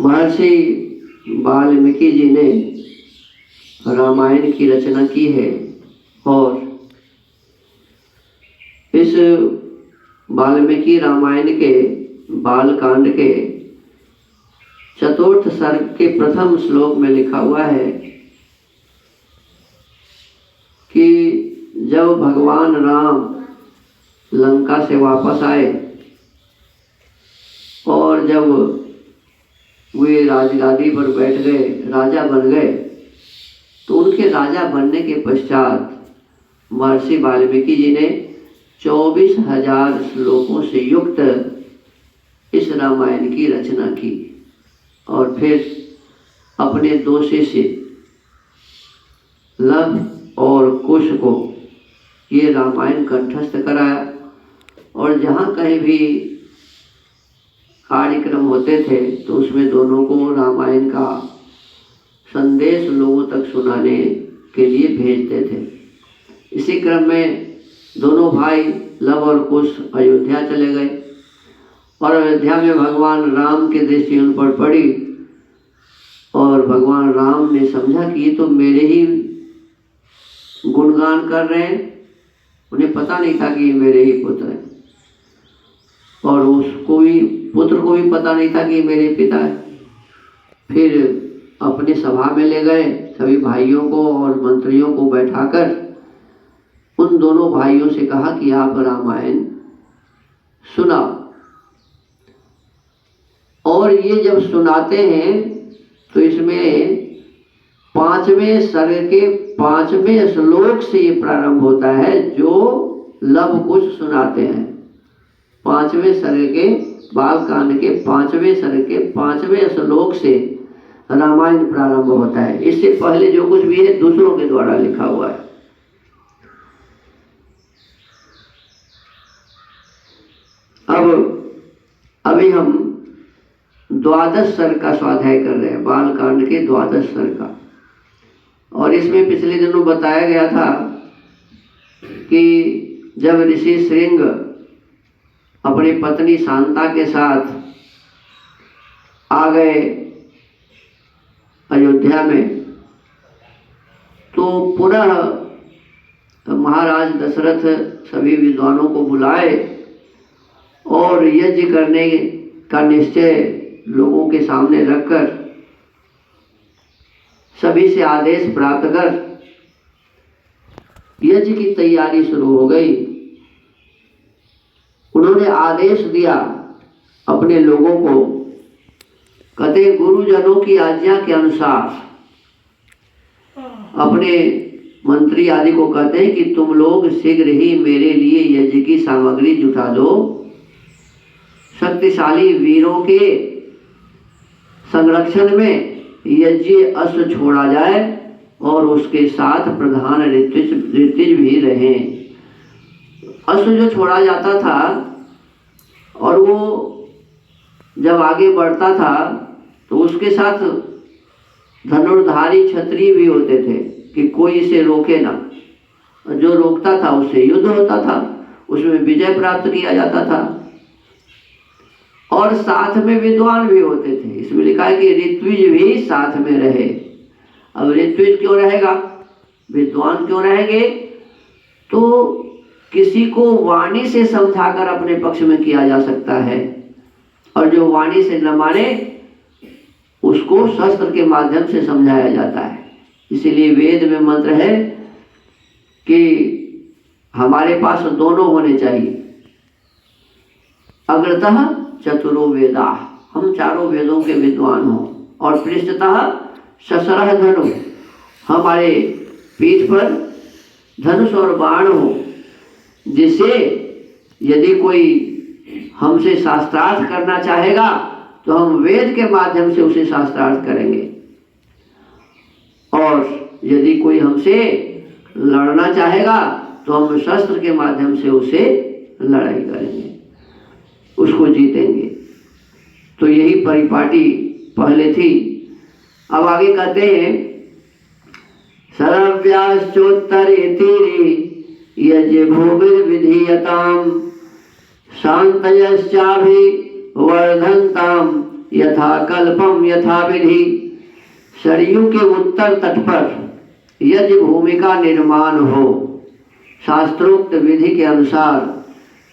महर्षि वाल्मीकि जी ने रामायण की रचना की है और इस वाल्मीकि रामायण के बालकांड के चतुर्थ सर्ग के प्रथम श्लोक में लिखा हुआ है कि जब भगवान राम लंका से वापस आए और जब वे राजगादी पर बैठ गए, राजा बन गए, तो उनके राजा बनने के पश्चात महर्षि वाल्मीकि जी ने 24,000 श्लोकों से युक्त इस रामायण की रचना की और फिर अपने दो शिष्य लव और कुश को ये रामायण कंठस्थ कराया और जहाँ कहीं भी कार्यक्रम होते थे तो उसमें दोनों को रामायण का संदेश लोगों तक सुनाने के लिए भेजते थे। इसी क्रम में दोनों भाई लव और कुश अयोध्या चले गए और अयोध्या में भगवान राम की दृष्टि उन पर पड़ी और भगवान राम ने समझा कि ये तो मेरे ही गुणगान कर रहे हैं। उन्हें पता नहीं था कि ये मेरे ही पुत्र हैं और उसको भी, पुत्र को भी पता नहीं था कि ये मेरे पिता है। फिर अपने सभा में ले गए, सभी भाइयों को और मंत्रियों को बैठाकर उन दोनों भाइयों से कहा कि आप रामायण सुनाओ। और ये जब सुनाते हैं तो इसमें 5वें सर्ग के 5वें श्लोक से ये प्रारंभ होता है जो लव कुश सुनाते हैं। 5वें सर्ग के बालकांड के 5वें सर्ग के 5वें श्लोक से रामायण प्रारंभ होता है। इससे पहले जो कुछ भी है दूसरों के द्वारा लिखा हुआ है। अभी हम 12 सर्ग का स्वाध्याय कर रहे हैं, बालकांड के 12 सर्ग का। और इसमें पिछले दिनों बताया गया था कि जब ऋषि श्रृंग अपनी पत्नी शांता के साथ आ गए अयोध्या में तो पुनः महाराज दशरथ सभी विद्वानों को बुलाए और यज्ञ करने का निश्चय लोगों के सामने रखकर सभी से आदेश प्राप्त कर यज्ञ की तैयारी शुरू हो गई। उन्होंने आदेश दिया अपने लोगों को, कहते गुरुजनों की आज्ञा के अनुसार अपने मंत्री आदि को कहते हैं कि तुम लोग शीघ्र ही मेरे लिए यज्ञ की सामग्री जुटा दो। शक्तिशाली वीरों के संरक्षण में यज्ञ अश्व छोड़ा जाए और उसके साथ प्रधान ऋत्विज भी रहें। अश्व जो छोड़ा जाता था और वो जब आगे बढ़ता था तो उसके साथ धनुर्धारी क्षत्रिय भी होते थे कि कोई इसे रोके ना। जो रोकता था उससे युद्ध होता था, उसमें विजय प्राप्त किया जाता था। और साथ में विद्वान भी होते थे। इसमें लिखा है कि ऋत्विज भी साथ में रहे। अब ऋत्विज क्यों रहेगा, विद्वान क्यों रहेंगे? तो किसी को वाणी से समझाकर अपने पक्ष में किया जा सकता है और जो वाणी से न माने उसको शस्त्र के माध्यम से समझाया जाता है। इसीलिए वेद में मंत्र है कि हमारे पास दोनों होने चाहिए। अग्रतः चतुरो वेदा, हम चारों वेदों के विद्वान हों और पृष्ठतः शस्त्रः धनु, हमारे पीठ पर धनुष और बाण हो, जिससे यदि कोई हमसे शास्त्रार्थ करना चाहेगा तो हम वेद के माध्यम से उसे शास्त्रार्थ करेंगे और यदि कोई हमसे लड़ना चाहेगा तो हम शस्त्र के माध्यम से उसे लड़ाई करेंगे, उसको जीतेंगे। तो यही परिपाटी पहले थी। अब आगे कहते हैं सरव्याश्चोत्तरे तीरे यज्ञ भूविर्विधीयताम शांतयश्चाभि वर्धन्ताम यथा कल्पम यथा विधि, सरयू के उत्तर तट पर यज्ञ भूमि का निर्माण हो, शास्त्रोक्त विधि के अनुसार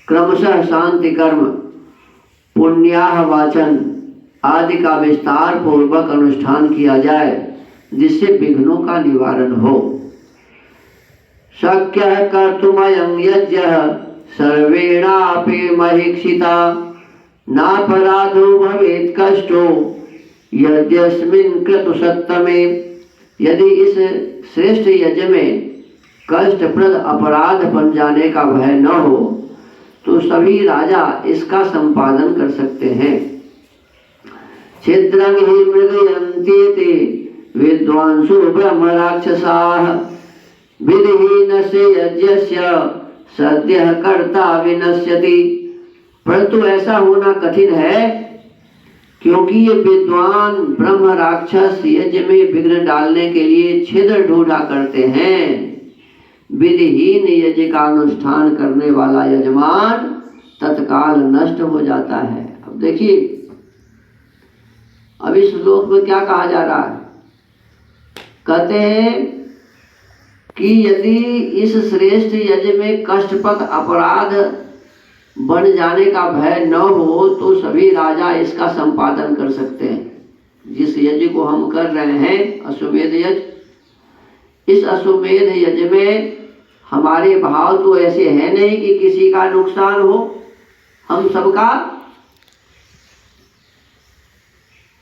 क्रमशः शांति कर्म, पुण्याह वाचन आदि का विस्तार पूर्वक अनुष्ठान किया जाए, जिससे विघ्नों का निवारण हो। शक्य कर्तुमयं यज्ञः सर्वेणापि महीक्षिता, नापराधो भवेत् कष्टो यद्यस्मिन् क्रतु सत्तमे। यदि इस श्रेष्ठ यज्ञ में कष्टप्रद अपराध बन जाने का भय न हो तो सभी राजा इसका संपादन कर सकते हैं। छिद्रं हि मृगयन्ति विद्वांसो ब्रह्म राक्षसाः, विधिहीनस्य यज्ञस्य सद्यः कर्ता विनश्यति। परंतु ऐसा होना कठिन है, क्योंकि ये विद्वान ब्रह्म राक्षस यज्ञ में विघ्न डालने के लिए छिद्र ढूंढा करते हैं। विधिहीन यज्ञ का अनुष्ठान करने वाला यजमान तत्काल नष्ट हो जाता है। अब देखिए, अब इस श्लोक में क्या कहा जा रहा है? कहते हैं कि यदि इस श्रेष्ठ यज्ञ में कष्टप्रद अपराध बन जाने का भय न हो तो सभी राजा इसका संपादन कर सकते हैं। जिस यज्ञ को हम कर रहे हैं, अश्वमेध यज्ञ, इस अश्वमेध यज्ञ में हमारे भाव तो ऐसे हैं नहीं कि किसी का नुकसान हो। हम सबका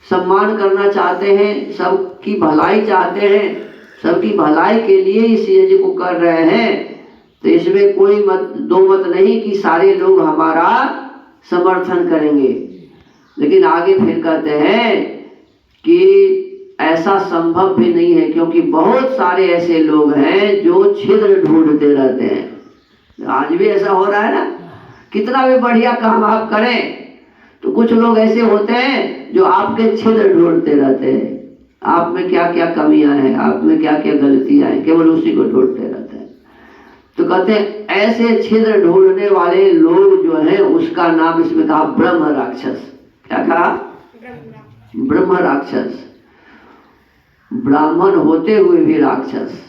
सम्मान करना चाहते हैं, सबकी भलाई चाहते हैं, सबकी भलाई के लिए इस यज्ञ को कर रहे हैं। तो इसमें कोई दो मत नहीं कि सारे लोग हमारा समर्थन करेंगे। लेकिन आगे फिर कहते हैं कि ऐसा संभव भी नहीं है, क्योंकि बहुत सारे ऐसे लोग हैं जो छिद्र ढूंढते रहते हैं। आज भी ऐसा हो रहा है ना, कितना भी बढ़िया काम आप करें तो कुछ लोग ऐसे होते हैं जो आपके छिद्र ढूंढते रहते हैं। आप में क्या क्या कमियां हैं, आप में क्या क्या गलतियां हैं, केवल उसी को ढूंढते रहते हैं। तो कहते हैं ऐसे छिद्र ढूंढने वाले लोग जो हैं, उसका नाम इसमें कहा ब्रह्म राक्षस। क्या कहा? ब्रह्म राक्षस। ब्राह्मण होते हुए भी राक्षस।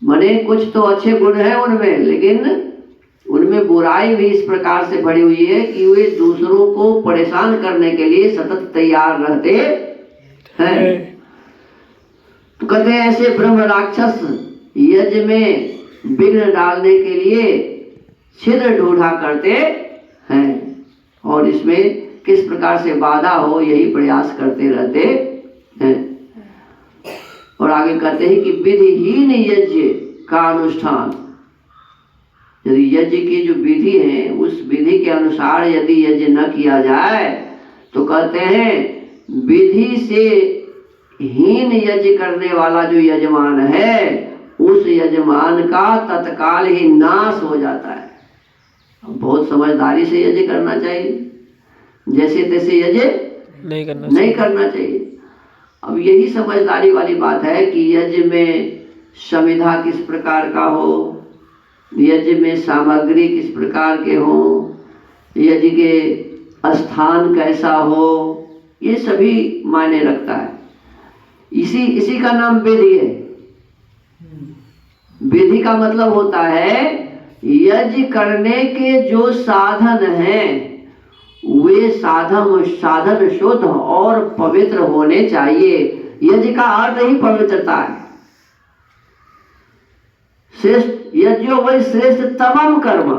मने कुछ तो अच्छे गुण हैं उनमें, लेकिन उनमें बुराई भी इस प्रकार से भरी हुई है कि वे दूसरों को परेशान करने के लिए सतत तैयार रहते हैं। तो कहते हैं ऐसे ब्रह्म राक्षस यज्ञ में विघ्न डालने के लिए छिद्र ढूंढा करते हैं, और इसमें किस प्रकार से बाधा हो यही प्रयास करते रहते हैं। और आगे कहते हैं कि विधिहीन यज्ञ का अनुष्ठान, यदि यज्ञ की जो विधि है उस विधि के अनुसार यदि यज्ञ न किया जाए तो कहते हैं विधि से हीन यज्ञ करने वाला जो यजमान है उस यजमान का तत्काल ही नाश हो जाता है। बहुत समझदारी से यज्ञ करना चाहिए, जैसे तैसे यज्ञ नहीं करना चाहिए। अब यही समझदारी वाली बात है कि यज्ञ में संविधा किस प्रकार का हो, यज्ञ में सामग्री किस प्रकार के हो, यज्ञ के स्थान कैसा हो, ये सभी मायने रखता है। इसी का नाम विधि है। विधि का मतलब होता है यज्ञ करने के जो साधन हैं वे साधन शुद्ध और पवित्र होने चाहिए। यज्ञ का अर्थ ही पवित्रता है। श्रेष्ठ यज्ञ वही श्रेष्ठ तमाम कर्म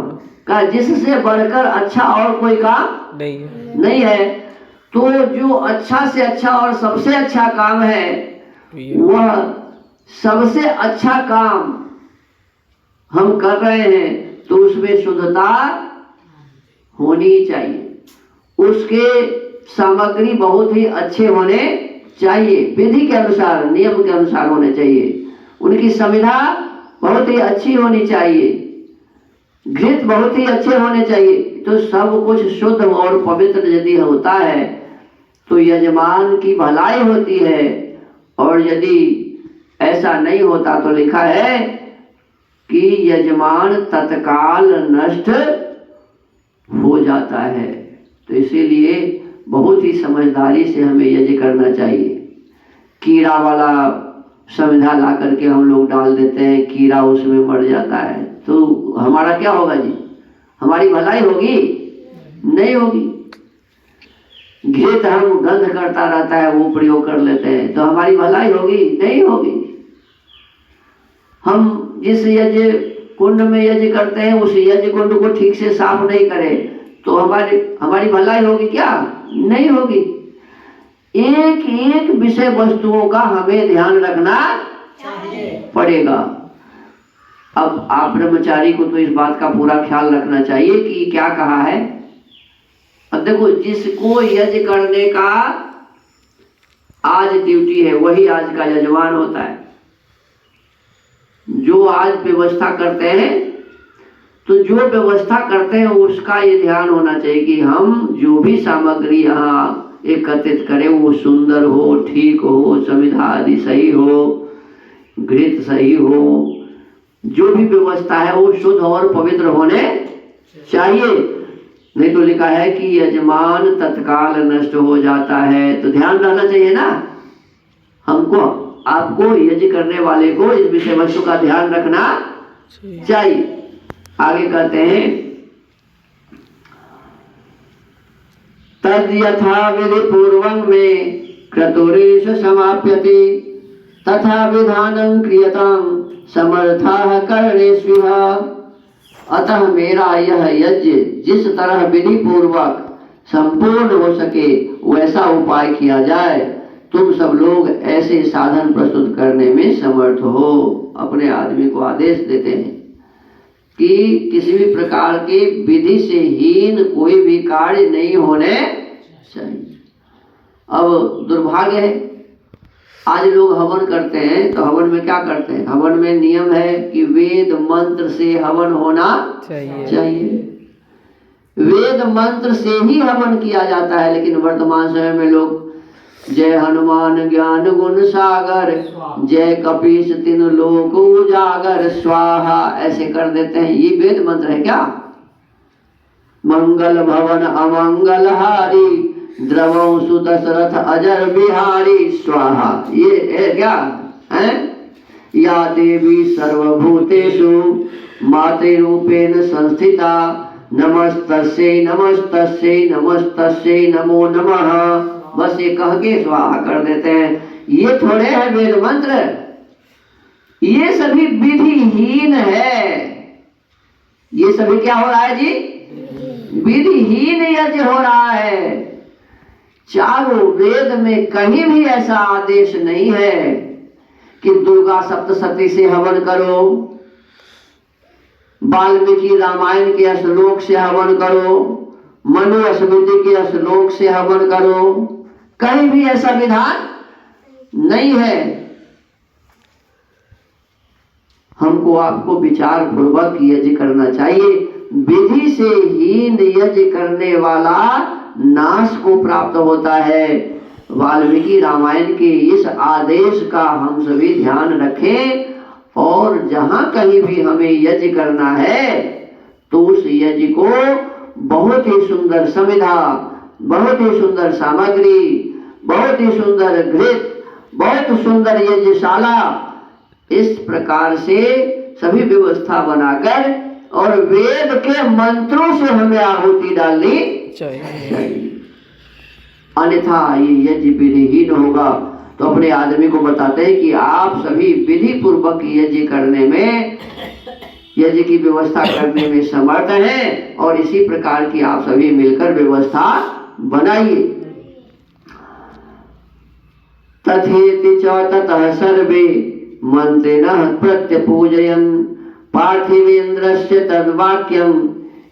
का, जिससे बढ़कर अच्छा और कोई काम नहीं है। तो जो अच्छा से अच्छा और सबसे अच्छा काम है वह सबसे अच्छा काम हम कर रहे हैं, तो उसमें शुद्धता होनी चाहिए। उसके सामग्री बहुत ही अच्छे होने चाहिए, विधि के अनुसार नियम के अनुसार होने चाहिए। उनकी संविधा बहुत ही अच्छी होनी चाहिए, घृत बहुत ही अच्छे होने चाहिए। तो सब कुछ शुद्ध और पवित्र यदि होता है तो यजमान की भलाई होती है, और यदि ऐसा नहीं होता तो लिखा है कि यजमान तत्काल नष्ट हो जाता है। तो इसीलिए बहुत ही समझदारी से हमें यज्ञ करना चाहिए। कीड़ा वाला समिधा ला करके हम लोग डाल देते हैं, कीड़ा उसमें मर जाता है, तो हमारा क्या होगा जी? हमारी भलाई होगी? नहीं होगी। घृत हम गंध करता रहता है वो प्रयोग कर लेते हैं, तो हमारी भलाई होगी? नहीं होगी। हम जिस यज्ञ कुंड में यज्ञ करते हैं उस यज्ञ कुंड को ठीक से साफ नहीं करें तो हमारी भलाई होगी क्या? नहीं होगी। एक एक विषय वस्तुओं का हमें ध्यान रखना पड़ेगा। अब आप ब्रह्मचारी को तो इस बात का पूरा ख्याल रखना चाहिए कि क्या कहा है। अब देखो, जिसको यज्ञ करने का आज ड्यूटी है वही आज का यजमान होता है। जो आज व्यवस्था करते हैं, तो जो व्यवस्था करते हैं उसका ये ध्यान होना चाहिए कि हम जो भी सामग्री यहाँ एकत्रित करें वो सुंदर हो, ठीक हो, समिधा आदि सही हो, घृत सही हो, जो भी व्यवस्था है वो शुद्ध और पवित्र होने चाहिए। नहीं तो लिखा है कि यजमान तत्काल नष्ट हो जाता है। तो ध्यान रहना चाहिए ना हमको, आपको, यज्ञ करने वाले को इस विषय वस्तु का ध्यान रखना चाहिए। आगे कहते हैं, तद यथा विधि पूर्वं में क्रतुरेश समाप्यते तथा विधानं क्रियतां समर्थाः कर्णेष्विह। अतः मेरा यह यज्ञ जिस तरह विधि पूर्वक संपूर्ण हो सके वैसा उपाय किया जाए, तुम सब लोग ऐसे साधन प्रस्तुत करने में समर्थ हो। अपने आदमी को आदेश देते हैं कि किसी भी प्रकार के विधि से हीन कोई भी कार्य नहीं होने चाहिए। अब दुर्भाग्य है, आज लोग हवन करते हैं तो हवन में क्या करते हैं? हवन में नियम है कि वेद मंत्र से हवन होना चाहिए। वेद मंत्र से ही हवन किया जाता है, लेकिन वर्तमान समय में लोग जय हनुमान ज्ञान गुण सागर, जय कपीस तीन लोक उजागर, स्वाहा ऐसे कर देते हैं। ये वेद मंत्र है क्या? मंगल भवन अमंगल हारी, द्रवं सुदशरथ अजर बिहारी, स्वाहा। ये है क्या है? या देवी सर्वभूतेषु मातृरूपेण संस्थिता, नमस्तस्यै नमस्तस्यै नमस्तस्यै नमो नमः। बस ये कह के स्वाहा कर देते हैं। ये थोड़े है वेद मंत्र, ये सभी विधिहीन है। ये सभी क्या हो रहा है जी? विधिहीन यज्ञ हो रहा है। चारों वेद में कहीं भी ऐसा आदेश नहीं है कि दुर्गा सप्तशती से हवन करो, वाल्मीकि रामायण के श्लोक से हवन करो, मनु स्मृति के श्लोक से हवन करो। कहीं भी ऐसा विधान नहीं है। हमको आपको विचार पूर्वक यज्ञ करना चाहिए। विधि से हीन यज्ञ करने वाला नाश को प्राप्त होता है। वाल्मीकि रामायण के इस आदेश का हम सभी ध्यान रखें, और जहां कहीं भी हमें यज्ञ करना है तो उस यज्ञ को बहुत ही सुंदर समिधा, बहुत ही सुंदर सामग्री, बहुत ही सुंदर घृत, बहुत सुंदर यज्ञशाला, इस प्रकार से सभी व्यवस्था बनाकर और वेद के मंत्रों से हमें आहुति डालनी चाहिए। अन्यथा ये यज्ञ विधिहीन होगा। तो अपने आदमी को बताते हैं कि आप सभी विधि पूर्वक यज्ञ करने में, यज्ञ की व्यवस्था करने में समर्थ हैं, और इसी प्रकार की आप सभी मिलकर व्यवस्था बनाइए। तथेति च ततः सर्वे मंत्रिणः प्रत्यपूजयन् पार्थिवेन्द्रस्य तद्वाक्यं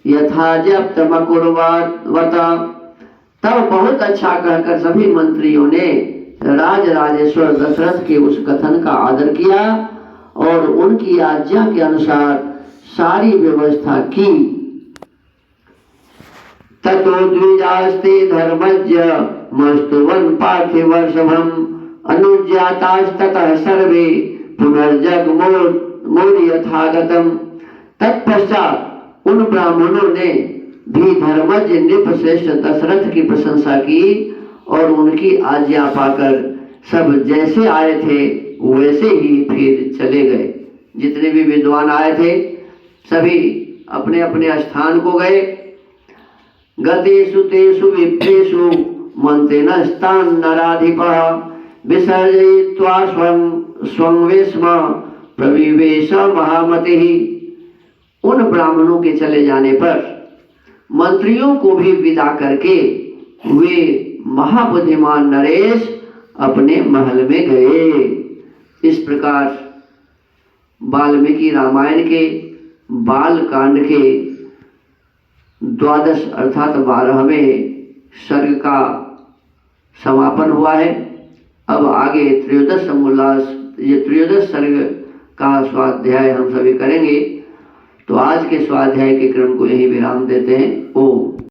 यथा जप्तमकुर्वत। तब बहुत अच्छा कहकर सभी मंत्रियों ने राज राजेश्वर दशरथ के उस कथन का आदर किया और उनकी आज्ञा के अनुसार सारी व्यवस्था की। ततो द्विजास्ते धर्मज्ञ मस्तुवन् पार्थिवर्षभम् अनुज्ञातास्ततः सर्वे पुनर्जगमोद यथागतम्। तत्पश्चात उन ब्राह्मणों ने भी धर्मज नृपश्रेष्ठ दशरथ की प्रशंसा की और उनकी आज्ञा पाकर सब जैसे आए थे वैसे ही फिर चले गए। जितने भी विद्वान आए थे सभी अपने अपने स्थान को गए। गतेषु तेषु विप्रेषु मंत्रेण स्थान नराधिपः विसर्जयित्वा स्वं वेश्म प्रविवेश महामतिः। उन ब्राह्मणों के चले जाने पर मंत्रियों को भी विदा करके वे महाबुद्धिमान नरेश अपने महल में गए। इस प्रकार वाल्मीकि रामायण के बाल कांड के 12 अर्थात 12वें सर्ग का समापन हुआ है। अब आगे त्रयोदश सर्ग का स्वाध्याय हम सभी करेंगे। तो आज के स्वाध्याय के क्रम को यही विराम देते हैं। ओम।